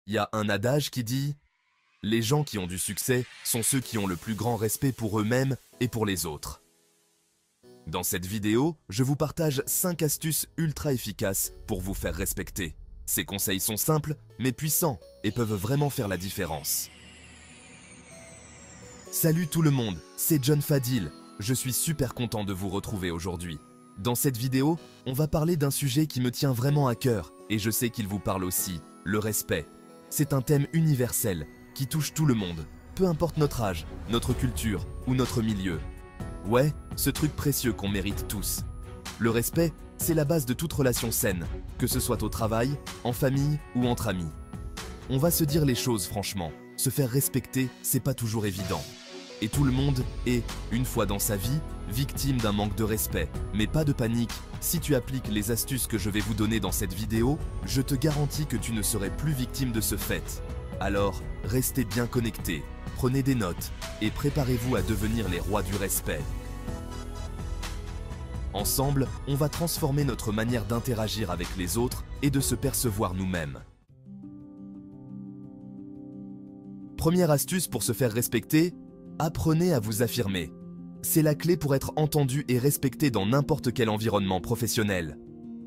Il y a un adage qui dit « Les gens qui ont du succès sont ceux qui ont le plus grand respect pour eux-mêmes et pour les autres ». Dans cette vidéo, je vous partage 5 astuces ultra efficaces pour vous faire respecter. Ces conseils sont simples, mais puissants et peuvent vraiment faire la différence. Salut tout le monde, c'est John Fadil. Je suis super content de vous retrouver aujourd'hui. Dans cette vidéo, on va parler d'un sujet qui me tient vraiment à cœur et je sais qu'il vous parle aussi, le respect. C'est un thème universel qui touche tout le monde, peu importe notre âge, notre culture ou notre milieu. Ouais, ce truc précieux qu'on mérite tous. Le respect, c'est la base de toute relation saine, que ce soit au travail, en famille ou entre amis. On va se dire les choses franchement, se faire respecter, c'est pas toujours évident. Et tout le monde est, une fois dans sa vie, victime d'un manque de respect. Mais pas de panique, si tu appliques les astuces que je vais vous donner dans cette vidéo, je te garantis que tu ne serais plus victime de ce fait. Alors, restez bien connectés, prenez des notes et préparez-vous à devenir les rois du respect. Ensemble, on va transformer notre manière d'interagir avec les autres et de se percevoir nous-mêmes. Première astuce pour se faire respecter, apprenez à vous affirmer. C'est la clé pour être entendu et respecté dans n'importe quel environnement professionnel.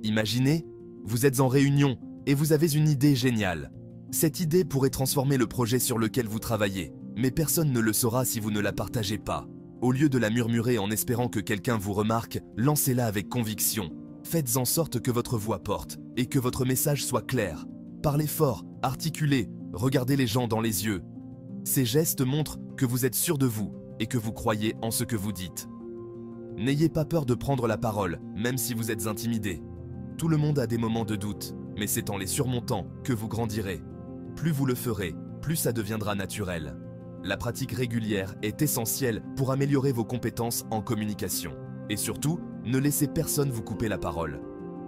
Imaginez, vous êtes en réunion et vous avez une idée géniale. Cette idée pourrait transformer le projet sur lequel vous travaillez, mais personne ne le saura si vous ne la partagez pas. Au lieu de la murmurer en espérant que quelqu'un vous remarque, lancez-la avec conviction. Faites en sorte que votre voix porte et que votre message soit clair. Parlez fort, articulez, regardez les gens dans les yeux. Ces gestes montrent que vous êtes sûr de vous et que vous croyez en ce que vous dites. N'ayez pas peur de prendre la parole, même si vous êtes intimidé. Tout le monde a des moments de doute, mais c'est en les surmontant que vous grandirez. Plus vous le ferez, plus ça deviendra naturel. La pratique régulière est essentielle pour améliorer vos compétences en communication. Et surtout, ne laissez personne vous couper la parole,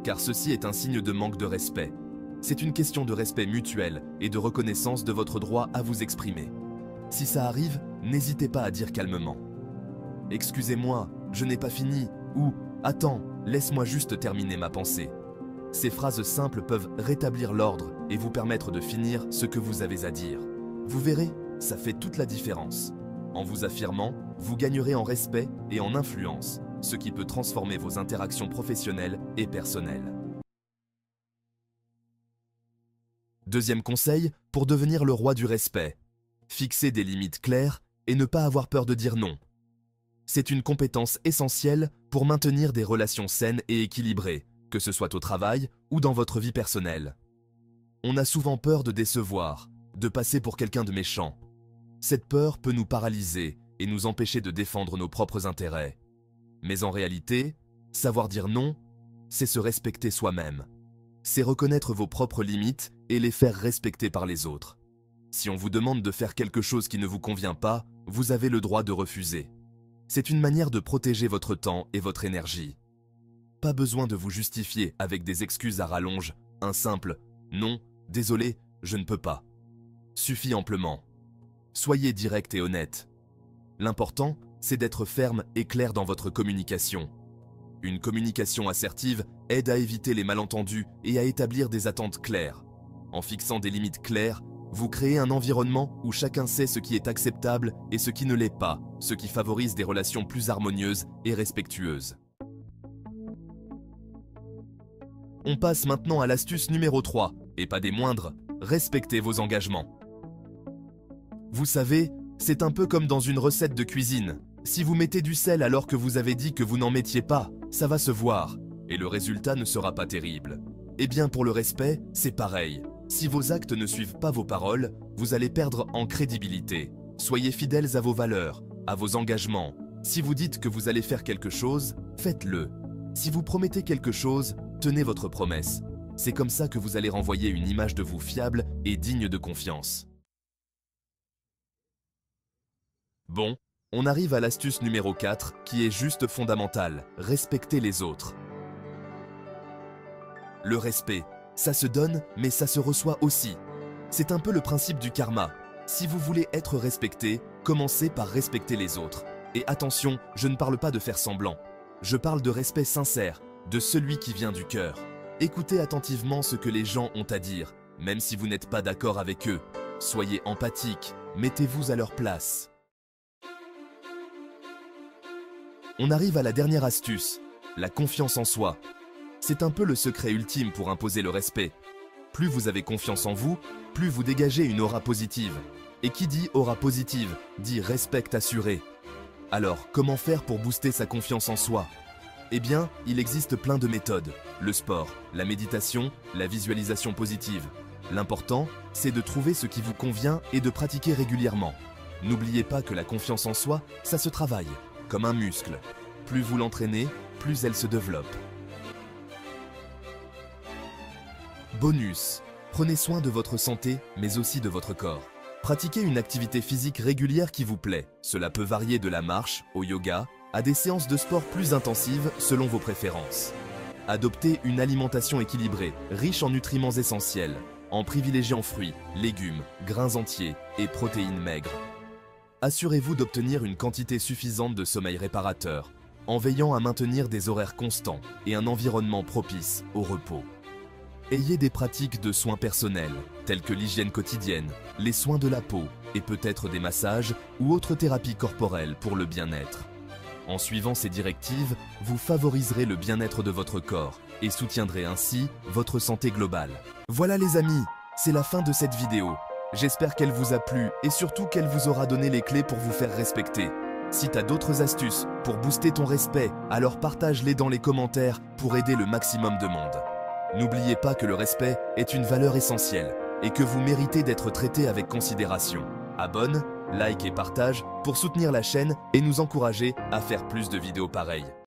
car ceci est un signe de manque de respect. C'est une question de respect mutuel et de reconnaissance de votre droit à vous exprimer. Si ça arrive, n'hésitez pas à dire calmement « Excusez-moi, je n'ai pas fini » ou « Attends, laisse-moi juste terminer ma pensée ». Ces phrases simples peuvent rétablir l'ordre et vous permettre de finir ce que vous avez à dire. Vous verrez, ça fait toute la différence. En vous affirmant, vous gagnerez en respect et en influence, ce qui peut transformer vos interactions professionnelles et personnelles. Deuxième conseil, pour devenir le roi du respect. Fixer des limites claires et ne pas avoir peur de dire non. C'est une compétence essentielle pour maintenir des relations saines et équilibrées, que ce soit au travail ou dans votre vie personnelle. On a souvent peur de décevoir, de passer pour quelqu'un de méchant. Cette peur peut nous paralyser et nous empêcher de défendre nos propres intérêts. Mais en réalité, savoir dire non, c'est se respecter soi-même. C'est reconnaître vos propres limites et les faire respecter par les autres. Si on vous demande de faire quelque chose qui ne vous convient pas, vous avez le droit de refuser. C'est une manière de protéger votre temps et votre énergie. Pas besoin de vous justifier avec des excuses à rallonge, un simple « non, désolé, je ne peux pas » suffit amplement. Soyez direct et honnête. L'important, c'est d'être ferme et clair dans votre communication. Une communication assertive aide à éviter les malentendus et à établir des attentes claires. En fixant des limites claires, vous créez un environnement où chacun sait ce qui est acceptable et ce qui ne l'est pas, ce qui favorise des relations plus harmonieuses et respectueuses. On passe maintenant à l'astuce numéro 3, et pas des moindres, respectez vos engagements. Vous savez, c'est un peu comme dans une recette de cuisine. Si vous mettez du sel alors que vous avez dit que vous n'en mettiez pas, ça va se voir, et le résultat ne sera pas terrible. Eh bien pour le respect, c'est pareil. Si vos actes ne suivent pas vos paroles, vous allez perdre en crédibilité. Soyez fidèles à vos valeurs, à vos engagements. Si vous dites que vous allez faire quelque chose, faites-le. Si vous promettez quelque chose, tenez votre promesse. C'est comme ça que vous allez renvoyer une image de vous fiable et digne de confiance. Bon, on arrive à l'astuce numéro 4 qui est juste fondamentale, respecter les autres. Le respect, ça se donne mais ça se reçoit aussi. C'est un peu le principe du karma. Si vous voulez être respecté, commencez par respecter les autres. Et attention, je ne parle pas de faire semblant. Je parle de respect sincère, de celui qui vient du cœur. Écoutez attentivement ce que les gens ont à dire, même si vous n'êtes pas d'accord avec eux. Soyez empathique, mettez-vous à leur place. On arrive à la dernière astuce, la confiance en soi. C'est un peu le secret ultime pour imposer le respect. Plus vous avez confiance en vous, plus vous dégagez une aura positive. Et qui dit aura positive, dit respect assuré. Alors, comment faire pour booster sa confiance en soi? Eh bien, il existe plein de méthodes. Le sport, la méditation, la visualisation positive. L'important, c'est de trouver ce qui vous convient et de pratiquer régulièrement. N'oubliez pas que la confiance en soi, ça se travaille, comme un muscle. Plus vous l'entraînez, plus elle se développe. Bonus, prenez soin de votre santé, mais aussi de votre corps. Pratiquez une activité physique régulière qui vous plaît. Cela peut varier de la marche au yoga, à des séances de sport plus intensives selon vos préférences. Adoptez une alimentation équilibrée, riche en nutriments essentiels, en privilégiant fruits, légumes, grains entiers et protéines maigres. Assurez-vous d'obtenir une quantité suffisante de sommeil réparateur, en veillant à maintenir des horaires constants et un environnement propice au repos. Ayez des pratiques de soins personnels, telles que l'hygiène quotidienne, les soins de la peau et peut-être des massages ou autres thérapies corporelles pour le bien-être. En suivant ces directives, vous favoriserez le bien-être de votre corps et soutiendrez ainsi votre santé globale. Voilà les amis, c'est la fin de cette vidéo. J'espère qu'elle vous a plu et surtout qu'elle vous aura donné les clés pour vous faire respecter. Si tu as d'autres astuces pour booster ton respect, alors partage-les dans les commentaires pour aider le maximum de monde. N'oubliez pas que le respect est une valeur essentielle et que vous méritez d'être traité avec considération. Abonne, like et partage pour soutenir la chaîne et nous encourager à faire plus de vidéos pareilles.